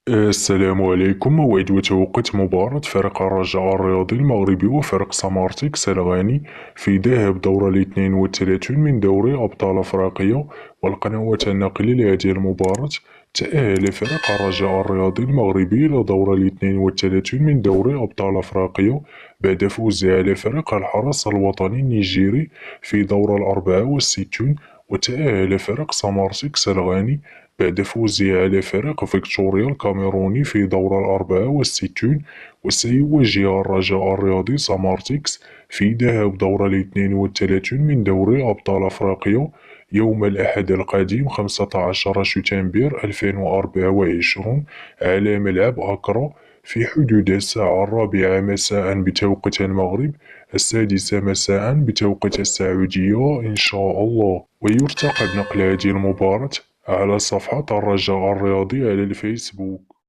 السلام عليكم. موعد وتوقيت مباراة فريق الرجاء الرياضي المغربي وفريق سمارتيك سلغاني في ذهاب دور الاثنين والثلاثون من دوري أبطال أفريقيا. والقنوات الناقلة لهذه المباراة: تأهل فريق الرجاء الرياضي المغربي إلى دور الاثنين والثلاثون من دوري أبطال أفريقيا بعد فوزه على فريق الحرس الوطني النيجيري في دور الأربعة والستون. وتأهل فريق سمارتيك سلغاني بعد فوزه على فريق فيكتوريا الكاميروني في دور الأربعة والستون. وسيواجه الرجاء الرياضي سمارتيكس في ذهاب دور الاثنين والثلاثون من دوري أبطال أفريقيا يوم الأحد القادم 15 شتنبر 2024 على ملعب أكرا في حدود الساعة 4 مساء بتوقيت المغرب، 6 مساء بتوقيت السعودية إن شاء الله. ويرتقب نقل هذه المباراة على صفحة الرجاء الرياضي على الفيسبوك.